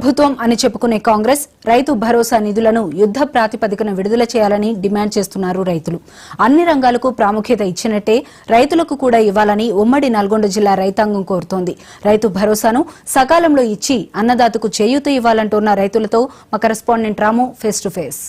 ప్రభుత్వం అని చెప్పుకునే కాంగ్రెస్ రైతు భరోసా నిధులను యుద్ధ ప్రాతిపదికన విడుదల చేయాలని డిమాండ్ చేస్తున్నారు రైతులు. అన్ని రంగాలకు ప్రాముఖ్యత ఇచ్చినట్టే రైతులకు కూడా ఇవ్వాలని ఉమ్మడి నల్గొండ జిల్లా రైతాంగం కోరుతోంది. రైతు భరోసాను సకాలంలో ఇచ్చి అన్నదాతకు చేయూత ఇవ్వాలంటున్న రైతులతో మా correspondent Ramu face to face.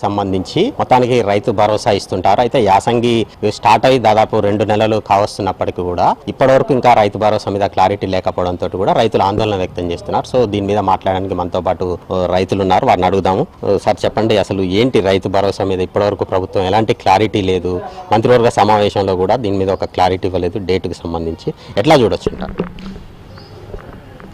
సంబంధించి మొత్తానికి రైతు భరోసా ఇస్తుంటారు. అయితే యాసంగి స్టార్ట్ అయ్యి దాదాపు 2 నెలలు కావస్తున్నప్పటికీ కూడా ఇప్పటివరకు ఇంకా రైతు భరోసా మీద క్లారిటీ లేకపోవడంతో కూడా రైతులు ఆందోళన వ్యక్తం చేస్తున్నారు. సో దీని మీద మాట్లాడడానికి మనతో పాటు రైతులు ఉన్నారు, వారిని అడుగుదాము. సార్ చెప్పండి, అసలు ఏంటి రైతు భరోసా మీద ఇప్పటివరకు ప్రభుత్వం ఎలాంటి క్లారిటీ లేదు, మంత్రివర్గ సమావేశంలో కూడా దీని మీద ఒక క్లారిటీ ఇవ్వలేదు, డేట్కి సంబంధించి ఎట్లా చూడొచ్చు అంటారు?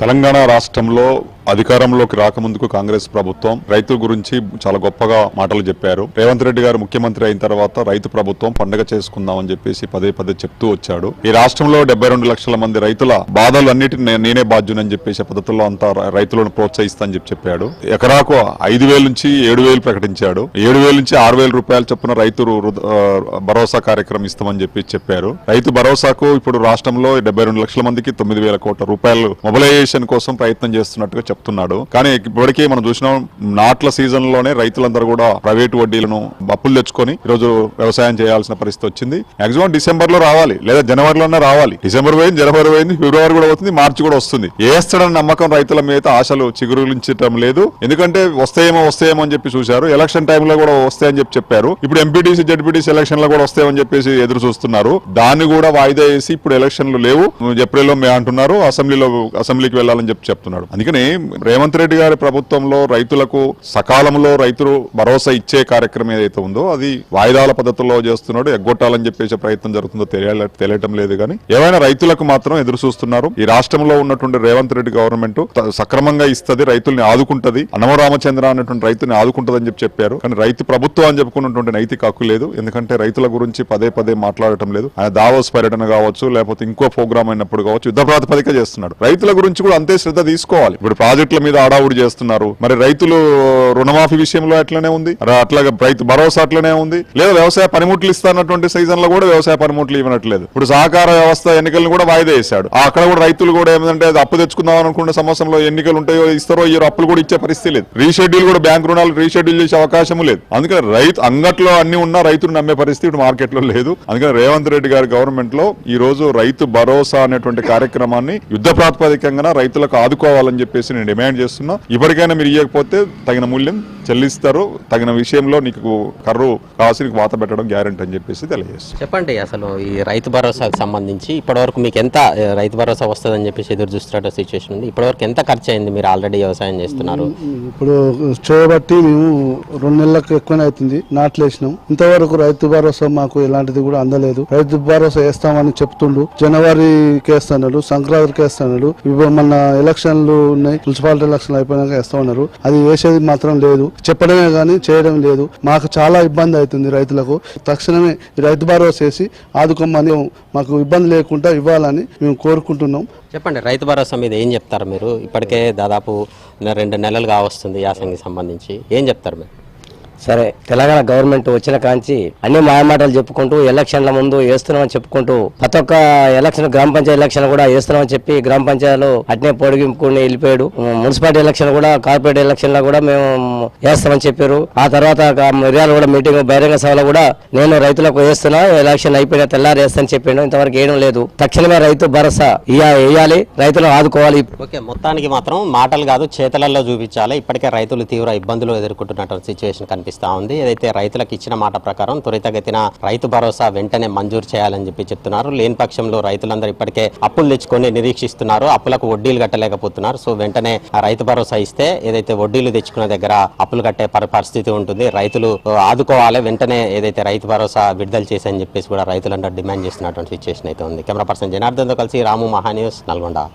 తెలంగాణ రాష్ట్రంలో అధికారంలోకి రాకముందుకు కాంగ్రెస్ ప్రభుత్వం రైతుల గురించి చాలా గొప్పగా మాటలు చెప్పారు. రేవంత్ రెడ్డి గారు ముఖ్యమంత్రి అయిన తర్వాత రైతు ప్రభుత్వం పండుగ చేసుకుందామని చెప్పేసి పదే పదే చెప్తూ వచ్చాడు. ఈ రాష్ట్రంలో 72 లక్షల మంది రైతుల బాధలు అన్నిటిని నేనే బాధ్యునని చెప్పేసి పద్ధతుల్లో అంతా రైతులను ప్రోత్సహిస్తా అని చెప్పాడు. ఎకరాకు 5,000 నుంచి 7,000 ప్రకటించాడు. 7,000 నుంచి 6,000 రూపాయలు చొప్పున రైతు భరోసా కార్యక్రమం ఇస్తామని చెప్పారు. రైతు భరోసాకు ఇప్పుడు రాష్ట్రంలో 72 లక్షల మందికి 9,000 కోట్ల రూపాయలు మొబిలైజేషన్ కోసం ప్రయత్నం చేస్తున్నట్టుగా చెప్తున్నాడు. కానీ ఇప్పటికే మనం చూసినాం, నాట్ల సీజన్ లోనే రైతులందరూ కూడా ప్రైవేటు వడ్డీలను అప్పులు తెచ్చుకొని ఈరోజు వ్యవసాయం చేయాల్సిన పరిస్థితి వచ్చింది. మాక్సిమం డిసెంబర్ లో రావాలి, లేదా జనవరిలోనే రావాలి. డిసెంబర్ పోయింది, జనవరి పోయింది, ఫిబ్రవరి కూడా అవుతుంది, మార్చి కూడా వస్తుంది. వేస్తాడని నమ్మకం రైతుల మీద ఆశలు చిగురులించడం లేదు. ఎందుకంటే వస్తాయేమో అని చెప్పి చూశారు. ఎలక్షన్ టైంలో కూడా వస్తాయని చెప్పారు. ఇప్పుడు ఎంపీటీసీ జడ్పీటీసీ ఎలక్షన్ లో కూడా వస్తాయని చెప్పేసి ఎదురు చూస్తున్నారు. దాన్ని కూడా వాయిదా వేసి ఇప్పుడు ఎలక్షన్లు లేవు, ఏప్రిల్లో మే అంటున్నారు, అసెంబ్లీకి వెళ్లాలని చెప్తున్నాడు. అందుకని రేవంత్ రెడ్డి గారి ప్రభుత్వంలో రైతులకు సకాలంలో రైతు భరోసా ఇచ్చే కార్యక్రమం ఏదైతే ఉందో అది వాయిదాల పద్ధతుల్లో చేస్తున్నాడు. ఎగ్గొట్టాలని చెప్పేసి ప్రయత్నం జరుగుతుందో తెలియటం లేదు. కానీ ఏమైనా రైతులకు మాత్రం ఎదురు చూస్తున్నారు. ఈ రాష్ట్రంలో ఉన్నటువంటి రేవంత్ రెడ్డి గవర్నమెంట్ సక్రమంగా ఇస్తుంది, రైతుల్ని ఆదుకుంటది, రామచంద్ర అన్నటువంటి రైతుని ఆదుకుంటదని చెప్పారు. కానీ రైతు ప్రభుత్వం అని చెప్పుకున్నటువంటి నైతిక హక్కు లేదు. ఎందుకంటే రైతుల గురించి పదే పదే మాట్లాడటం లేదు. ఆయన దావోస్ పర్యటన కావచ్చు, లేకపోతే ఇంకో ప్రోగ్రామ్ అయినప్పుడు కావచ్చు, యుద్ధ ప్రాతిపదిక చేస్తున్నాడు. రైతుల గురించి కూడా అంతే శ్రద్ధ తీసుకోవాలి. ఇప్పుడు ప్రాజెక్టుల మీద ఆడావుడి చేస్తున్నారు. మరి రైతులు రుణమాఫీ విషయంలో అట్లనే ఉంది, అట్లాగే రైతు భరోసా అట్లనే ఉంది. లేదా వ్యవసాయ పనిముట్లు ఇస్తానటువంటి సీజన్ లో కూడా వ్యవసాయ పనిముట్లు ఇవ్వనట్లేదు. ఇప్పుడు సహకార వ్యవస్థ ఎన్నికలను కూడా వాయిదా వేశాడు. అక్కడ కూడా రైతులు కూడా ఏమంటే అప్పు తెచ్చుకుందాం అనుకున్న సంవత్సరంలో ఎన్నికలు ఉంటాయో ఇస్తారో ఇయ్యో అప్పులు కూడా ఇచ్చే పరిస్థితి లేదు. రీషెడ్యూల్ కూడా బ్యాంక్ రుణాలు రీషెడ్యూల్ చేసే అవకాశం లేదు. అందుకని రైతు అంగట్లో అన్ని ఉన్నా రైతులు నమ్మే పరిస్థితి ఇప్పుడు మార్కెట్ లో లేదు. అందుకని రేవంత్ రెడ్డి గారి గవర్నమెంట్ లో ఈ రోజు రైతు భరోసా అనేటువంటి కార్యక్రమాన్ని యుద్ధ ప్రాతిపదికంగా రైతులకు ఆదుకోవాలని చెప్పేసి నేను డిమాండ్ చేస్తున్నా. ఇప్పటికైనా మీరు ఇవ్వకపోతే తగిన మూల్యం చెల్లిస్తారు, తగిన విషయంలో నీకు కర్రు కాసి నీకు వాత పెట్టడం గ్యారెంటీ అని చెప్పేసి తెలియజేస్తారు. చెప్పండి, అసలు ఈ రైతు భరోసాకు సంబంధించి ఇప్పటివరకు మీకు ఎంత రైతు భరోసా వస్తుందని చెప్పేసి ఎదురు చూస్తున్న సిచ్యువేషన్ ఉంది? ఇప్పటివరకు ఎంత ఖర్చు అయింది? మీరు ఆల్రెడీ వ్యవసాయం చేస్తున్నారు. ఇప్పుడు చేయబట్టి మేము 2 నెలలకు ఎక్కువనే అవుతుంది, నాట్లు వేసినాం. ఇంతవరకు రైతు భరోసా మాకు ఎలాంటిది కూడా అందలేదు. రైతు భరోసా వేస్తామని చెప్తుండు, జనవరికి వేస్తున్నాడు, సంక్రాంతికి వేస్తున్నాడు. ఇప్పుడు మన ఎలక్షన్లు ఉన్నాయి, మున్సిపాలిటీ ఎలక్షన్లు అయిపోయినాక వేస్తామన్నారు. అది వేసేది మాత్రం లేదు, చెప్పడమే కానీ చేయడం లేదు. మాకు చాలా ఇబ్బంది అవుతుంది రైతులకు. తక్షణమే రైతు భరోసా వేసి ఆదుకోమని, మాకు ఇబ్బంది లేకుండా ఇవ్వాలని మేము కోరుకుంటున్నాం. చెప్పండి, రైతు భరోసా మీద ఏం చెప్తారు మీరు? ఇప్పటికే దాదాపు 2 నెలలు కావస్తుంది యాసంగికి సంబంధించి, ఏం చెప్తారు మీరు? సరే, తెలంగాణ గవర్నమెంట్ వచ్చిన కాంచి అన్ని మాయమాటలు చెప్పుకుంటూ ఎలక్షన్ల ముందు వేస్తున్నామని చెప్పుకుంటూ ప్రతి ఒక్క ఎలక్షన్, గ్రామ పంచాయతీ ఎలక్షన్ కూడా వేస్తున్నామని చెప్పి గ్రామ పంచాయతీలో అట్నే పొడిగింపుకుని వెళ్ళిపోయాడు. మున్సిపాలిటీ ఎలక్షన్ కూడా, కార్పొరేట్ ఎలక్షన్ లో కూడా మేము వేస్తామని చెప్పారు. ఆ తర్వాత మిర్యాల కూడా మీటింగ్, బహిరంగ సభలో కూడా నేను రైతులకు వేస్తున్నా, ఎలక్షన్ అయిపోయినా తెల్లారి వేస్తానని చెప్పాను. ఇంతవరకు వేయడం లేదు. తక్షణమే రైతు భరోసా వేయాలి, రైతులను ఆదుకోవాలి. ఓకే, మొత్తానికి మాత్రం మాటలు కాదు, చేతలలో చూపించాలి. ఇప్పటికే రైతులు తీవ్ర ఇబ్బందులు ఎదుర్కొంటున్నటువంటి సిచ్యువేషన్ కనిపిస్తా ఉంది. ఏదైతే రైతులకు ఇచ్చిన మాట ప్రకారం త్వరితగతిన రైతు భరోసా వెంటనే మంజూరు చేయాలని చెప్తున్నారు. లేని పక్షంలో రైతులందరూ ఇప్పటికే అప్పులు తెచ్చుకొని నిరీక్షిస్తున్నారు, అప్పులకు వడ్డీలు కట్టలేకపోతున్నారు. సో వెంటనే రైతు భరోసా ఇస్తే ఏదైతే వడ్డీలు తెచ్చుకున్న దగ్గర అప్పులు కట్టే పరిస్థితి ఉంటుంది. రైతులు ఆదుకోవాలి, వెంటనే ఏదైతే రైతు భరోసా విడుదల చేసని చెప్పేసి కూడా రైతులందరూ డిమాండ్ చేస్తున్నటువంటి సిచ్యువేషన్ అయితే ఉంది. కెమెరా పర్సన్ జనార్దన్తో కలిసి రాము, మహా న్యూస్, నల్గొండ.